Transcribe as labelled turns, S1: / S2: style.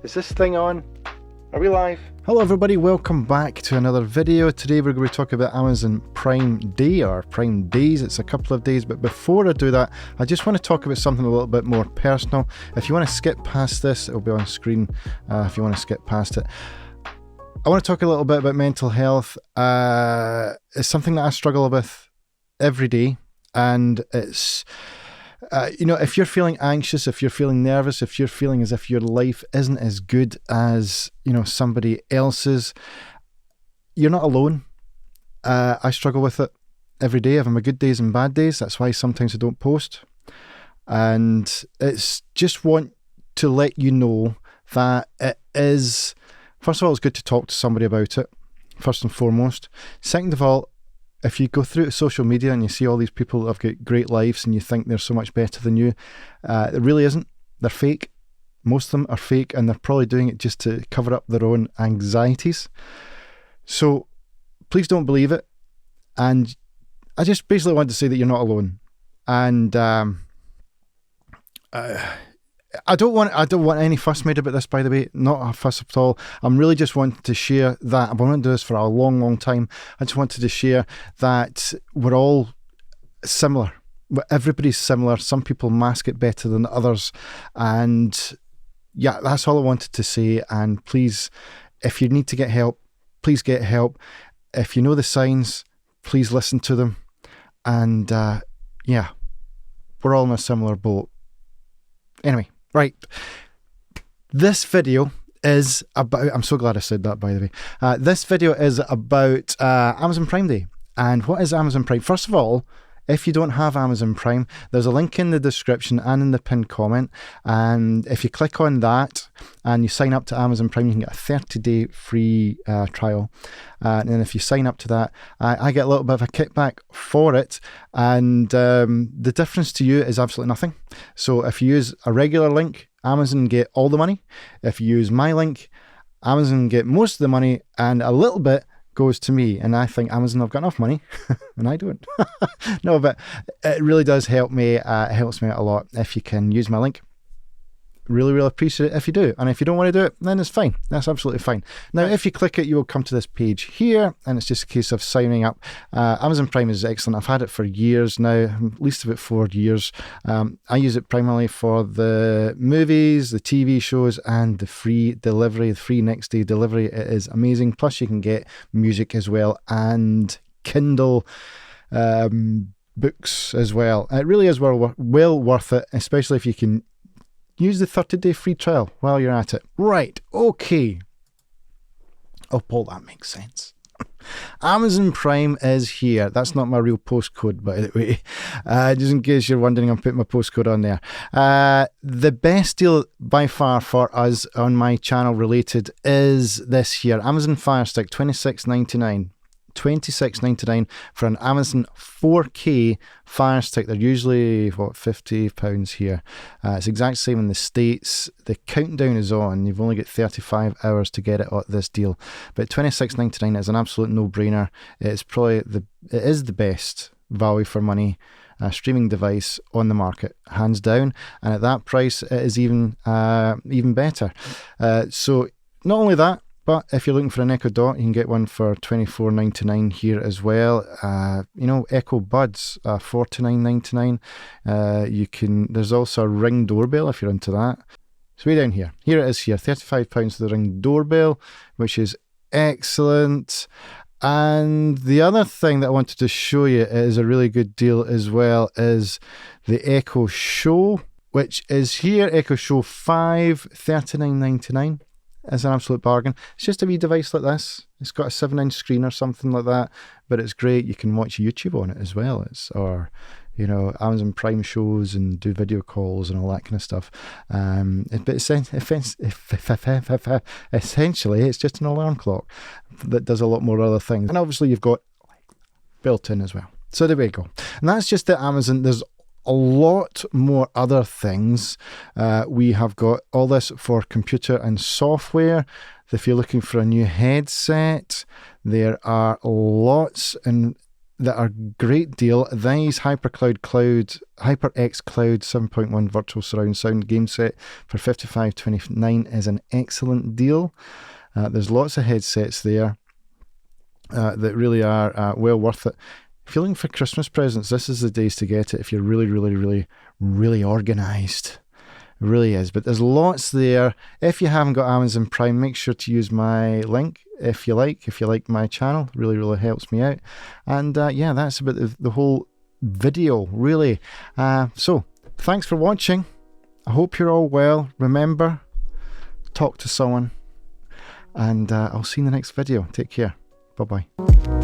S1: Is this thing on? Are we live? Hello everybody, welcome back to another video. Today we're going to talk about Amazon Prime Day, or Prime Days. It's a couple of days, but before I do that, I just want to talk about something a little bit more personal. If you want to skip past this, it'll be on screen if you want to skip past it. I want to talk a little bit about mental health. It's something that I struggle with every day, and it's if you're feeling anxious, if you're feeling nervous, if you're feeling as if your life isn't as good as, somebody else's, you're not alone. I struggle with it every day. I have my good days and bad days. That's why sometimes I don't post. And it's just want to let you know that it is, first of all, it's good to talk to somebody about it, first and foremost. Second of all, if you go through social media and you see all these people that have got great lives and you think they're so much better than you, it really isn't. They're fake. Most of them are fake, and they're probably doing it just to cover up their own anxieties. So please don't believe it. And I just basically want to say that you're not alone. And I don't want any fuss made about this, by the way. Not a fuss at all. I'm really just wanting to share that. I've wanted to do this for a long, long time. I just wanted to share that we're all similar. Everybody's similar. Some people mask it better than others. And yeah, that's all I wanted to say. And please, if you need to get help, please get help. If you know the signs, please listen to them. And yeah, we're all in a similar boat. Anyway. Right, this video is about, I'm so glad I said that, by the way. This video is about Amazon Prime Day. And what is Amazon Prime? First of all, if you don't have Amazon Prime, there's a link in the description and in the pinned comment. And if you click on that and you sign up to Amazon Prime, you can get a 30-day free trial. And then if you sign up to that, I get a little bit of a kickback for it. And the difference to you is absolutely nothing. So if you use a regular link, Amazon get all the money. If you use my link, Amazon get most of the money, and a little bit goes to me. And I think Amazon have got enough money and I don't. No, but it really does help me. It helps me out a lot if you can use my link. Really, really appreciate it if you do. And if you don't want to do it, then it's fine. That's absolutely fine. Now, if you click it, you will come to this page here, and it's just a case of signing up. Amazon Prime is excellent. I've had it for years now, at least about 4 years. I use it primarily for the movies, the TV shows, and the free delivery, the free next day delivery. It is amazing. Plus, you can get music as well, and Kindle books as well. It really is well worth it, especially if you can use the 30-day free trial while you're at it. Right, okay. Oh, Paul, that makes sense. Amazon Prime is here. That's not my real postcode, by the way. Just in case you're wondering, I'm putting my postcode on there. The best deal by far for us on my channel related is this here. Amazon Fire Stick, $26.99. $26.99 for an Amazon 4K Fire Stick. They're usually, £50 here. It's exact same in the States. The countdown is on. You've only got 35 hours to get it at this deal. But $26.99 is an absolute no-brainer. It's probably it is the best value for money streaming device on the market, hands down. And at that price, it is even better. So not only that, but if you're looking for an Echo Dot, you can get one for $24.99 here as well. Echo Buds, $49.99. There's also a Ring doorbell if you're into that. It's way down here. Here it is here, £35 for the Ring doorbell, which is excellent. And the other thing that I wanted to show you is a really good deal as well is the Echo Show, which is here, Echo Show 5, $39.99. It's an absolute bargain. It's just a wee device like this. It's got a 7-inch screen or something like that, but it's great. You can watch YouTube on it as well. Or Amazon Prime shows and do video calls and all that kind of stuff. But essentially, it's just an alarm clock that does a lot more other things. And obviously, you've got built in as well. So there we go. And that's just the Amazon. There's a lot more other things. We have got all this for computer and software. If you're looking for a new headset, there are lots and that are great deal. These HyperX Cloud 7.1 virtual surround sound game set for $55.29 is an excellent deal. There's lots of headsets there that really are well worth it. If you're looking for Christmas presents, this is the days to get it if you're really organised. It really is. But there's lots there. If you haven't got Amazon Prime, make sure to use my link if you like my channel. It really helps me out. And yeah, that's about the whole video, really. So thanks for watching. I hope you're all well. Remember, talk to someone. And I'll see you in the next video. Take care. Bye-bye.